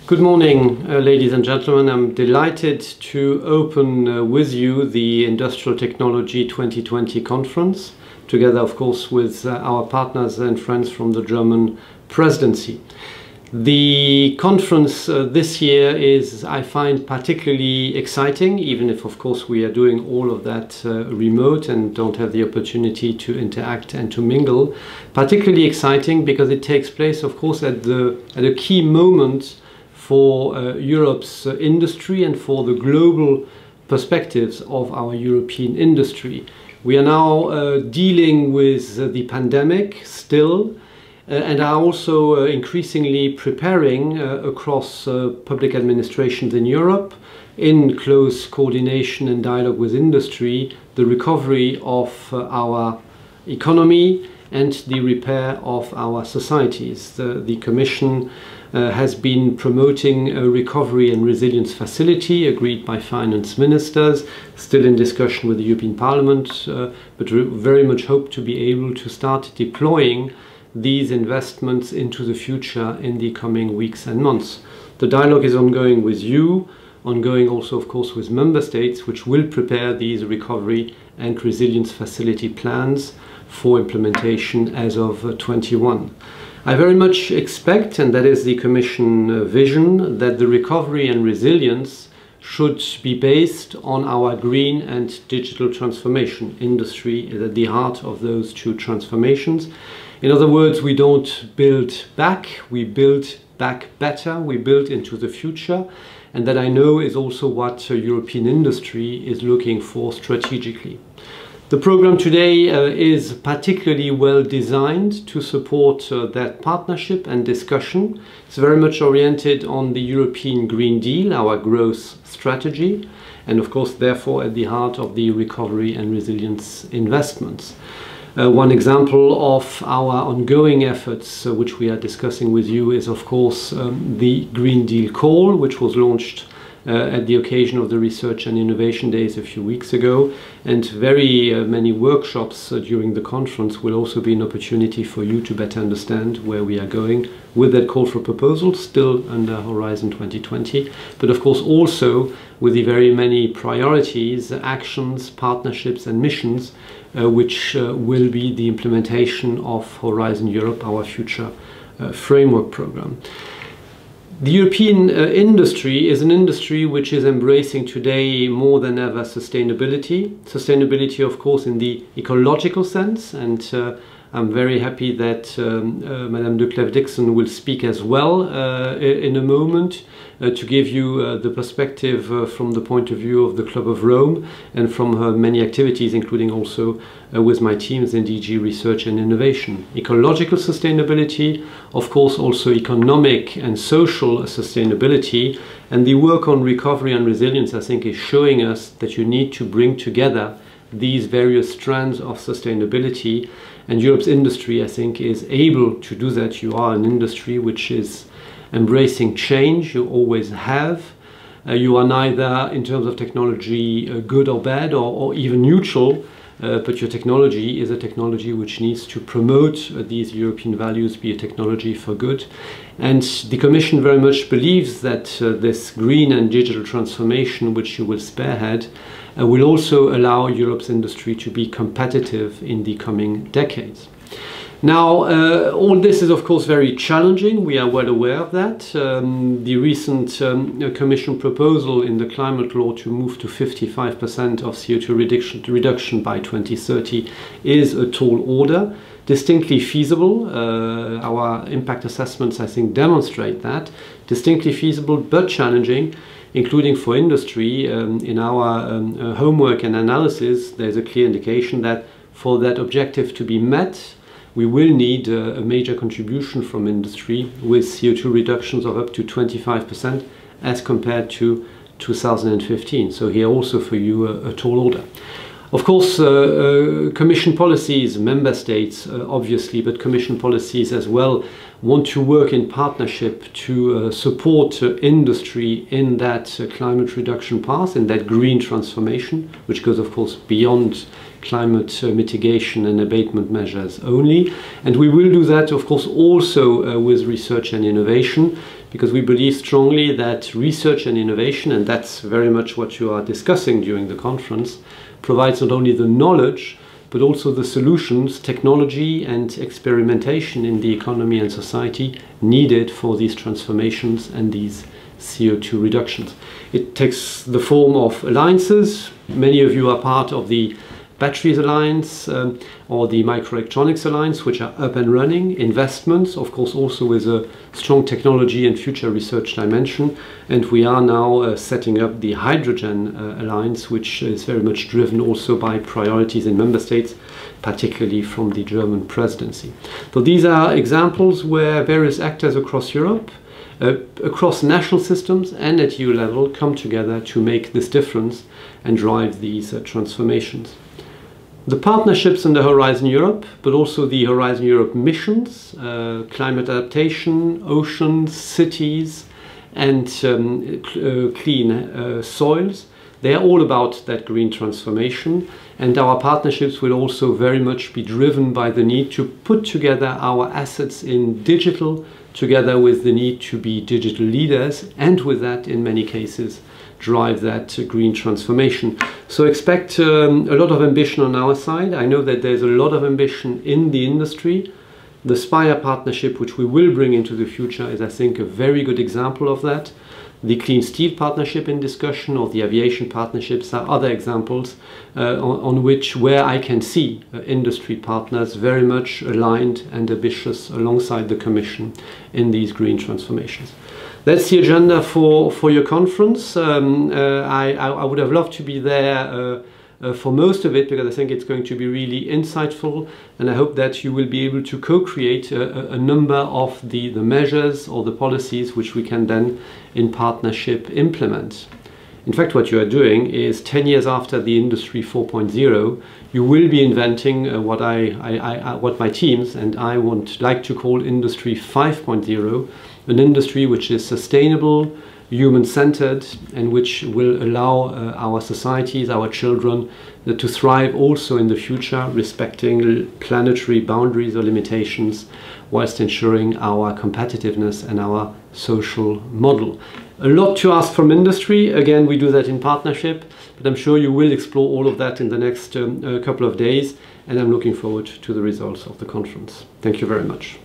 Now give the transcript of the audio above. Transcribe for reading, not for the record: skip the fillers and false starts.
Good morning, ladies and gentlemen. I'm delighted to open with you the Industrial Technology 2020 conference, together, of course, with our partners and friends from the German presidency. The conference this year is, I find, particularly exciting, even if, of course, we are doing all of that remote and don't have the opportunity to interact and to mingle. Particularly exciting because it takes place, of course, at a key moment for Europe's industry and for the global perspectives of our European industry. We are now dealing with the pandemic still, and are also increasingly preparing across public administrations in Europe, in close coordination and dialogue with industry, the recovery of our economy and the repair of our societies. The Commission has been promoting a recovery and resilience facility agreed by finance ministers, still in discussion with the European Parliament, but very much hope to be able to start deploying these investments into the future in the coming weeks and months. The dialogue is ongoing with you, ongoing also, of course, with member states, which will prepare these recovery and resilience facility plans for implementation as of 21. I very much expect, and that is the Commission vision, that the recovery and resilience should be based on our green and digital transformation. Industry is at the heart of those two transformations. In other words, we don't build back, we build back better, we build into the future, and that I know is also what European industry is looking for strategically. The program today is particularly well designed to support that partnership and discussion. It's very much oriented on the European Green Deal, our growth strategy, and of course therefore at the heart of the recovery and resilience investments. One example of our ongoing efforts, which we are discussing with you, is of course the Green Deal call, which was launched at the occasion of the Research and Innovation Days a few weeks ago, and very many workshops during the conference will also be an opportunity for you to better understand where we are going with that call for proposals, still under Horizon 2020, but of course also with the very many priorities, actions, partnerships and missions which will be the implementation of Horizon Europe, our future framework program. The European industry is an industry which is embracing today more than ever sustainability. Sustainability, of course, in the ecological sense, and I'm very happy that Madame de Clèves-Dixon will speak as well in a moment to give you the perspective from the point of view of the Club of Rome and from her many activities, including also with my teams in DG Research and Innovation. Ecological sustainability, of course also economic and social sustainability, and the work on recovery and resilience, I think, is showing us that you need to bring together these various strands of sustainability, and Europe's industry, I think, is able to do that. You are an industry which is embracing change, you always have. You are neither, in terms of technology, good or bad or even neutral, but your technology is a technology which needs to promote these European values, be a technology for good. And the Commission very much believes that this green and digital transformation, which you will spearhead, will also allow Europe's industry to be competitive in the coming decades. Now, all this is of course very challenging, we are well aware of that. The recent Commission proposal in the climate law to move to 55% of CO2 reduction by 2030 is a tall order, distinctly feasible. Our impact assessments, I think, demonstrate that. Distinctly feasible but challenging, including for industry. In our homework and analysis, there's a clear indication that for that objective to be met, we will need a major contribution from industry with CO2 reductions of up to 25% as compared to 2015. So here also for you a tall order. Of course, Commission policies, member states obviously, but Commission policies as well, want to work in partnership to support industry in that climate reduction path, in that green transformation, which goes of course beyond climate mitigation and abatement measures only. And we will do that of course also with research and innovation, because we believe strongly that research and innovation, and that's very much what you are discussing during the conference, provides not only the knowledge, but also the solutions, technology and experimentation in the economy and society needed for these transformations and these CO2 reductions. It takes the form of alliances. Many of you are part of the Batteries Alliance or the Microelectronics Alliance, which are up and running. Investments, of course, also with a strong technology and future research dimension. And we are now setting up the Hydrogen Alliance, which is very much driven also by priorities in member states, particularly from the German presidency. So these are examples where various actors across Europe, across national systems and at EU level, come together to make this difference and drive these transformations. The partnerships in the Horizon Europe, but also the Horizon Europe missions, climate adaptation, oceans, cities, and clean soils, they are all about that green transformation. And our partnerships will also very much be driven by the need to put together our assets in digital, together with the need to be digital leaders, and with that, in many cases, drive that green transformation. So expect a lot of ambition on our side. I know that there's a lot of ambition in the industry. The Spire partnership, which we will bring into the future, is, I think, a very good example of that. The Clean Steel partnership in discussion, or the aviation partnerships, are other examples where I can see industry partners very much aligned and ambitious alongside the Commission in these green transformations. That's the agenda for your conference. I would have loved to be there for most of it, because I think it's going to be really insightful, and I hope that you will be able to co-create a number of the measures or the policies which we can then in partnership implement. In fact, what you are doing is 10 years after the Industry 4.0, you will be inventing what my teams and I would like to call Industry 5.0, an industry which is sustainable, human-centered, and which will allow our societies, our children, to thrive also in the future, respecting planetary boundaries or limitations, whilst ensuring our competitiveness and our social model. A lot to ask from industry. Again, we do that in partnership, but I'm sure you will explore all of that in the next couple of days, and I'm looking forward to the results of the conference. Thank you very much.